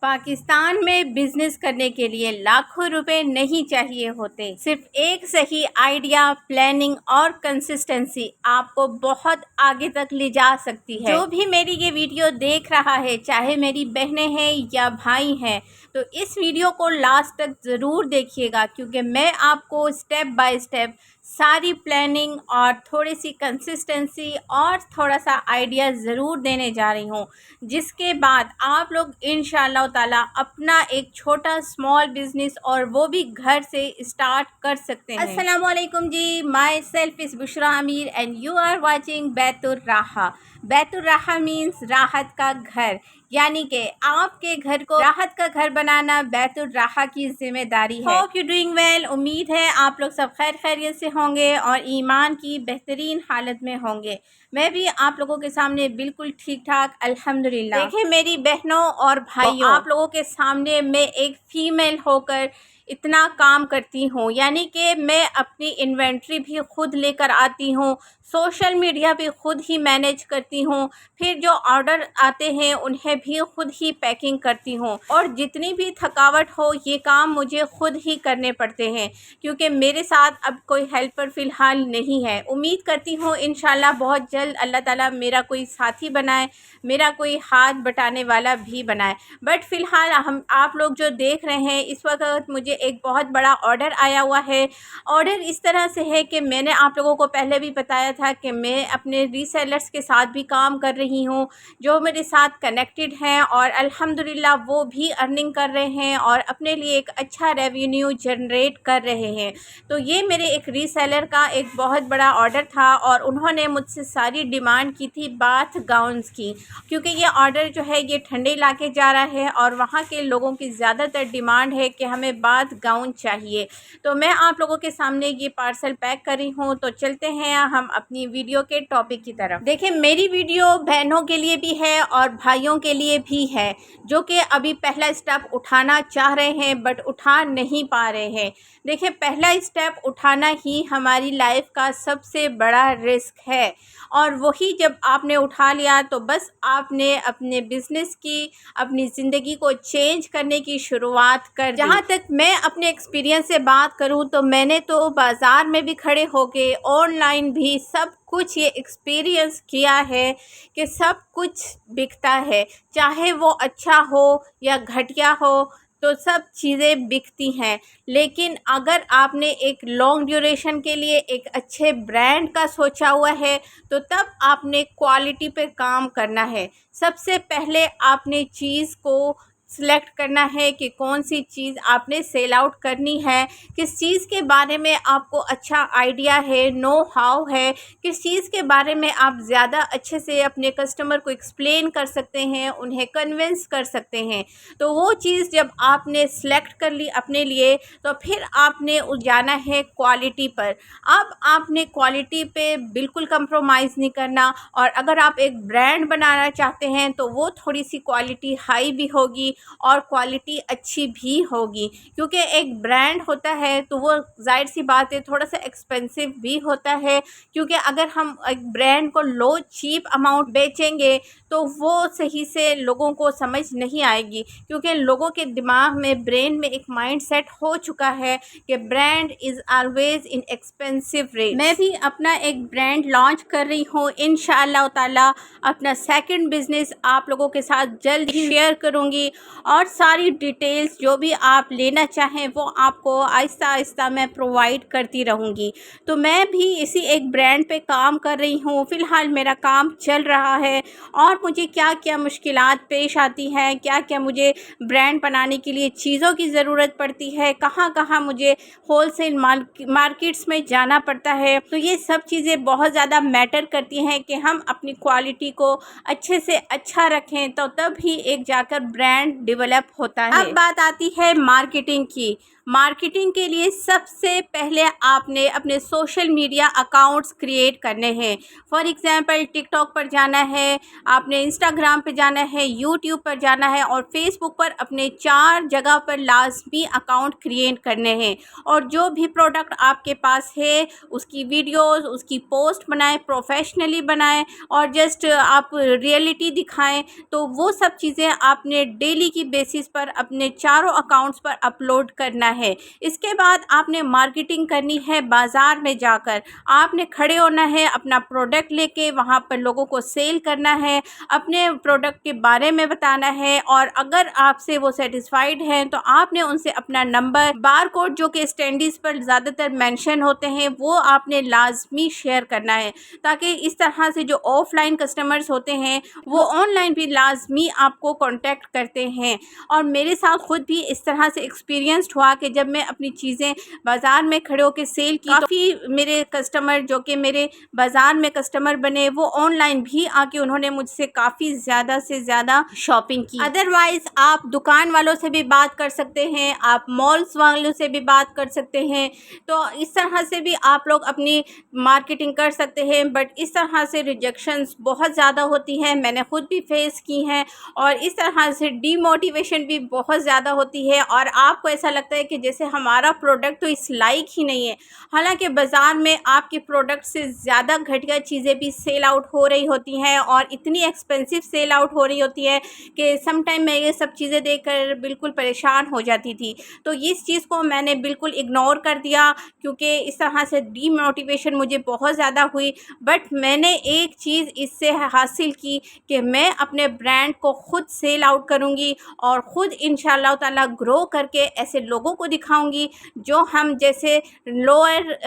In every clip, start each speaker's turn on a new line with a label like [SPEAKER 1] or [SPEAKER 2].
[SPEAKER 1] پاکستان میں بزنس کرنے کے لیے لاکھوں روپے نہیں چاہیے ہوتے، صرف ایک صحیح آئیڈیا، پلاننگ اور کنسسٹنسی آپ کو بہت آگے تک لے جا سکتی ہے۔ جو بھی میری یہ ویڈیو دیکھ رہا ہے، چاہے میری بہنیں ہیں یا بھائی ہیں، تو اس ویڈیو کو لاسٹ تک ضرور دیکھیے گا، کیونکہ میں آپ کو اسٹیپ بائی اسٹیپ ساری پلاننگ اور تھوڑی سی کنسسٹنسی اور تھوڑا سا آئیڈیا ضرور دینے جا رہی ہوں، جس کے بعد آپ لوگ انشاءاللہ تعالیٰ اپنا ایک چھوٹا اسمال بزنس اور وہ بھی گھر سے اسٹارٹ کر سکتے ہیں۔ السلام علیکم جی، مائی self is Bushra Amir and you are watching Bait Al Raha. بیت الراحہ مینس راحت کا گھر، یعنی کہ آپ کے گھر کو راحت کا گھر بنانا بیت الراحہ کی ذمہ داری ہے۔ ہوپ یو ڈوئنگ ویل، امید ہے آپ لوگ سب خیر خیریت سے ہوں گے اور ایمان کی بہترین حالت میں ہوں گے۔ میں بھی آپ لوگوں کے سامنے بالکل ٹھیک ٹھاک الحمدللہ۔ دیکھیں میری بہنوں اور بھائیوں، آپ لوگوں کے سامنے میں ایک فیمیل ہو کر اتنا کام کرتی ہوں، یعنی کہ میں اپنی انوینٹری بھی خود لے کر آتی ہوں، سوشل میڈیا بھی خود ہی مینیج کرتی ہوں، پھر جو آرڈر آتے ہیں انہیں بھی خود ہی پیکنگ کرتی ہوں، اور جتنی بھی تھکاوٹ ہو یہ کام مجھے خود ہی کرنے پڑتے ہیں، کیونکہ میرے ساتھ اب کوئی ہیلپر فی الحال نہیں ہے۔ امید کرتی ہوں انشاءاللہ بہت جلد اللہ تعالیٰ میرا کوئی ساتھی بنائے، میرا کوئی ہاتھ بٹانے والا بھی بنائے، بٹ فی الحال آپ لوگ جو دیکھ رہے ہیں اس وقت مجھے ایک بہت بڑا آرڈر آیا ہوا ہے۔ آرڈر اس طرح سے ہے کہ میں نے آپ لوگوں کو پہلے بھی بتایا تھا کہ میں اپنے ری سیلرز کے ساتھ بھی کام کر رہی ہوں، جو میرے ساتھ کنیکٹڈ ہیں اور الحمدللہ وہ بھی ارننگ کر رہے ہیں اور اپنے لیے ایک اچھا ریونیو جنریٹ کر رہے ہیں۔ تو یہ میرے ایک ری سیلر کا ایک بہت بڑا آرڈر تھا، اور انہوں نے مجھ سے ساری ڈیمانڈ کی تھی باتھ گاؤنز کی، کیونکہ یہ آرڈر جو ہے یہ ٹھنڈے علاقے جا رہا ہے اور وہاں کے لوگوں کی زیادہ تر ڈیمانڈ ہے کہ ہمیں باتھ گاؤن چاہیے۔ تو میں آپ لوگوں کے سامنے یہ پارسل پیک کر رہی ہوں، تو چلتے ہیں ہم اپنی ویڈیو کے ٹاپک کی طرف۔ دیکھیں میری ویڈیو بہنوں کے لیے بھی ہے اور بھائیوں کے لیے بھی ہے، جو کہ ابھی پہلا اسٹیپ اٹھانا چاہ رہے ہیں بٹ اٹھا نہیں پا رہے ہیں۔ دیکھیں پہلا اسٹیپ اٹھانا ہی ہماری لائف کا سب سے بڑا رسک ہے، اور وہی جب آپ نے اٹھا لیا تو بس آپ نے اپنے بزنس کی، اپنی زندگی کو چینج کرنے کی شروعات کر دی۔ جہاں تک میں اپنے ایکسپیرینس سے بات کروں تو میں نے تو بازار میں بھی کھڑے ہو کے، آن لائن بھی سب کچھ یہ ایکسپیرینس کیا ہے کہ سب کچھ بکتا ہے، چاہے وہ اچھا ہو یا گھٹیا ہو، تو سب چیزیں بکتی ہیں، لیکن اگر آپ نے ایک لانگ ڈیوریشن کے لیے ایک اچھے برانڈ کا سوچا ہوا ہے تو تب آپ نے کوالٹی پہ کام کرنا ہے۔ سب سے پہلے آپ نے چیز کو سلیکٹ کرنا ہے کہ کون سی چیز آپ نے سیل آؤٹ کرنی ہے، کس چیز کے بارے میں آپ کو اچھا آئیڈیا ہے، نو ہاؤ ہے، کس چیز کے بارے میں آپ زیادہ اچھے سے اپنے کسٹمر کو ایکسپلین کر سکتے ہیں، انہیں کنونس کر سکتے ہیں۔ تو وہ چیز جب آپ نے سلیکٹ کر لی اپنے لیے تو پھر آپ نے جانا ہے کوالٹی پر۔ اب آپ نے کوالٹی پہ بالکل کمپرومائز نہیں کرنا، اور اگر آپ ایک برانڈ بنانا چاہتے ہیں تو وہ تھوڑی سی کوالٹی ہائی بھی ہوگی اور کوالٹی اچھی بھی ہوگی، کیونکہ ایک برانڈ ہوتا ہے تو وہ ظاہر سی بات ہے تھوڑا سا ایکسپینسو بھی ہوتا ہے، کیونکہ اگر ہم ایک برانڈ کو لو چیپ اماؤنٹ بیچیں گے تو وہ صحیح سے لوگوں کو سمجھ نہیں آئے گی، کیونکہ لوگوں کے دماغ میں، برین میں ایک مائنڈ سیٹ ہو چکا ہے کہ brand is always in expensive rate. میں بھی اپنا ایک برانڈ لانچ کر رہی ہوں، انشاءاللہ تعالیٰ اپنا سیکنڈ بزنس آپ لوگوں کے ساتھ جلد ہی شیئر کروں گی، اور ساری ڈیٹیلز جو بھی آپ لینا چاہیں وہ آپ کو آہستہ آہستہ میں پرووائڈ کرتی رہوں گی۔ تو میں بھی اسی ایک برانڈ پہ کام کر رہی ہوں، فی الحال میرا کام چل رہا ہے، اور مجھے کیا کیا مشکلات پیش آتی ہیں، کیا کیا مجھے برانڈ بنانے کے لیے چیزوں کی ضرورت پڑتی ہے، کہاں کہاں مجھے ہول سیل مارکیٹس میں جانا پڑتا ہے، تو یہ سب چیزیں بہت زیادہ میٹر کرتی ہیں کہ ہم اپنی کوالٹی کو اچھے سے اچھا رکھیں، تو تب ہی ایک جا کر برانڈ ڈیولپ ہوتا ہے۔ اب بات آتی ہے مارکیٹنگ کی۔ मार्केटिंग के लिए सबसे पहले आपने अपने सोशल मीडिया अकाउंट्स क्रिएट करने हैं। फॉर एग्जांपल टिकटॉक पर जाना है, आपने इंस्टाग्राम पे जाना है, यूट्यूब पर जाना है और फेसबुक पर अपने 4 जगह पर लाजमी अकाउंट क्रिएट करने हैं। और जो भी प्रोडक्ट आपके पास है उसकी वीडियोस, उसकी पोस्ट बनाएं, प्रोफेशनली बनाएं और जस्ट आप रियलिटी दिखाएं। तो वो सब चीज़ें आपने डेली की बेसिस पर अपने चारों अकाउंट्स पर अपलोड करना है। इसके बाद आपने मार्केटिंग करनी है। बाज़ार में जाकर आपने खड़े होना है, अपना प्रोडक्ट लेके वहाँ पर लोगों को सेल करना है, अपने प्रोडक्ट के बारे में बताना है और अगर आपसे वो सेटिस्फाइड हैं तो आपने उनसे अपना नंबर, बार कोड जो कि स्टैंडीज़ पर ज़्यादातर मेंशन होते हैं वो आपने लाजमी शेयर करना है, ताकि इस तरह से जो ऑफलाइन कस्टमर्स होते हैं वो ऑनलाइन भी लाजमी आपको कांटेक्ट करते हैं। और मेरे साथ ख़ुद भी इस तरह से एक्सपीरियंस्ड हुआ कि जब मैं अपनी चीज़ें बाज़ार में खड़े होकर सेल की, काफ़ी मेरे कस्टमर जो कि मेरे बाज़ार में कस्टमर बने वो ऑनलाइन भी आके उन्होंने मुझसे काफ़ी ज़्यादा से ज़्यादा शॉपिंग की। अदरवाइज़ आप दुकान वालों से भी बात कर सकते हैं, आप मॉल्स वालों से भी बात कर सकते हैं। तो इस तरह से भी आप लोग अपनी मार्केटिंग कर सकते हैं। बट इस तरह से रिजेक्शंस बहुत ज़्यादा होती हैं, मैंने ख़ुद भी फेस की हैं और इस तरह से डीमोटिवेशन भी बहुत ज़्यादा होती है और आपको ऐसा लगता है कि जैसे हमारा प्रोडक्ट तो इस लायक ही नहीं है। हालांकि बाज़ार में आपके प्रोडक्ट से ज़्यादा घटिया चीज़ें भी सेल आउट हो रही होती हैं और इतनी एक्सपेंसिव सेल आउट हो रही होती है कि सम टाइम मैं ये सब चीज़ें देखकर बिल्कुल परेशान हो जाती थी। तो इस चीज़ को मैंने बिल्कुल इग्नोर कर दिया क्योंकि इस तरह से डीमोटिवेशन मुझे बहुत ज़्यादा हुई। बट मैंने एक चीज़ इससे हासिल की कि मैं अपने ब्रांड को ख़ुद सेल आउट करूँगी और ख़ुद इंशाअल्लाह ताला ग्रो करके ऐसे लोगों को दिखाऊँगी जो हम जैसे लोअर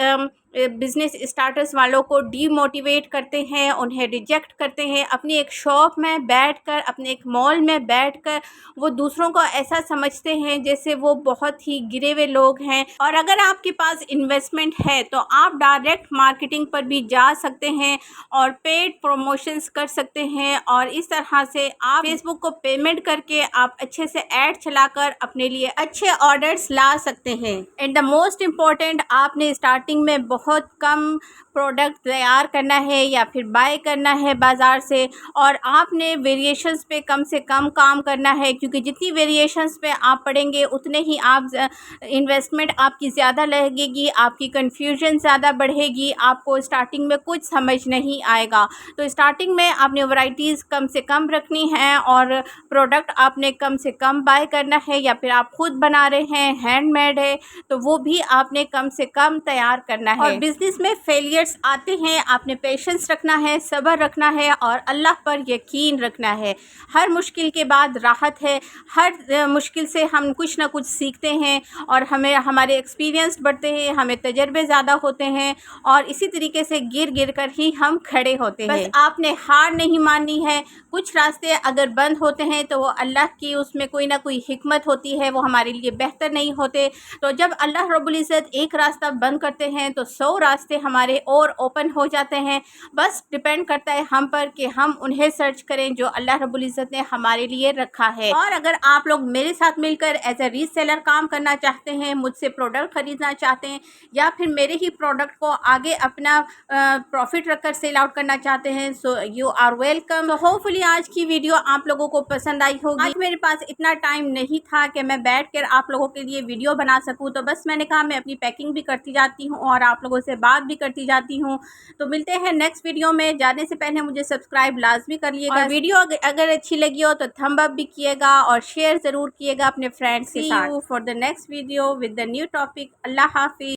[SPEAKER 1] बिज़नेस स्टार्टर्स वालों को डीमोटिवेट करते हैं, उन्हें रिजेक्ट करते हैं। अपनी एक शॉप में बैठकर, अपने एक मॉल में बैठकर वो दूसरों को ऐसा समझते हैं जैसे वो बहुत ही गिरे हुए लोग हैं। और अगर आपके पास इन्वेस्टमेंट है तो आप डायरेक्ट मार्केटिंग पर भी जा सकते हैं और पेड प्रमोशंस कर सकते हैं और इस तरह से आप फेसबुक को पेमेंट करके आप अच्छे से ऐड चलाकर अपने लिए अच्छे ऑर्डर्स ला सकते हैं। एंड द मोस्ट इम्पॉर्टेंट, आपने स्टार्टिंग में बहुत कम प्रोडक्ट तैयार करना है या फिर बाय करना है बाज़ार से और आपने वेरिएशंस पे कम से कम काम करना है, क्योंकि जितनी वेरिएशंस पे आप पढ़ेंगे उतने ही आप इन्वेस्टमेंट आपकी ज़्यादा लगेगी, आपकी कन्फ्यूजन ज़्यादा बढ़ेगी, आपको स्टार्टिंग में कुछ समझ नहीं आएगा। तो स्टार्टिंग में आपने वैरायटीज़ कम से कम रखनी है और प्रोडक्ट आपने कम से कम बाय करना है या फिर आप खुद बना रहे हैं, हैंडमेड है तो वो भी आपने कम से कम तैयार करना है। और बिज़नेस में फेलियर्स आते हैं, आपने पेशेंस रखना है, सब्र रखना है और अल्लाह पर यकीन रखना है। हर मुश्किल के बाद राहत है, हर मुश्किल से हम कुछ ना कुछ सीखते हैं और हमें हमारे एक्सपीरियंस बढ़ते हैं, हमें तजर्बे ज़्यादा होते हैं और इसी तरीके से गिर गिर कर ही हम खड़े होते हैं। बस आपने हार नहीं माननी है। कुछ रास्ते अगर बंद होते हैं तो वो अल्लाह की उसमें कोई ना कोई हिकमत होती है, वो हमारे लिए बेहतर नहीं होते। तो जब अल्लाह रब्बुल इज़्ज़त एक रास्ता बंद करते हैं तो 100 रास्ते हमारे और ओपन हो जाते हैं। बस डिपेंड करता है हम पर कि हम उन्हें सर्च करें जो अल्लाह रब्बुल इज़्ज़त ने हमारे लिए रखा है। और अगर आप लोग मेरे साथ मिलकर एज ए रीसेलर काम करना चाहते हैं, मुझसे प्रोडक्ट ख़रीदना चाहते हैं या फिर मेरे ही प्रोडक्ट को आगे अपना प्रॉफिट रखकर सेल आउट करना चाहते हैं, सो यू आर वेलकम। तो होपफुली आज की वीडियो आप लोगों को पसंद आई होगी। आज मेरे पास इतना टाइम नहीं था कि मैं बैठकर आप लोगों के लिए वीडियो बना सकूं, तो बस मैंने कहा मैं अपनी पैकिंग भी करती जाती हूं और आप लोगों से बात भी करती जाती हूं। तो मिलते हैं नेक्स्ट वीडियो में। जाने से पहले मुझे सब्सक्राइब लाजमी करिएगा और वीडियो अगर अच्छी लगी हो तो थंब अप भी किएगा और शेयर ज़रूर किएगा अपने फ्रेंड्स के साथ। See you for the next video with the new topic. अल्लाह हाफिज़।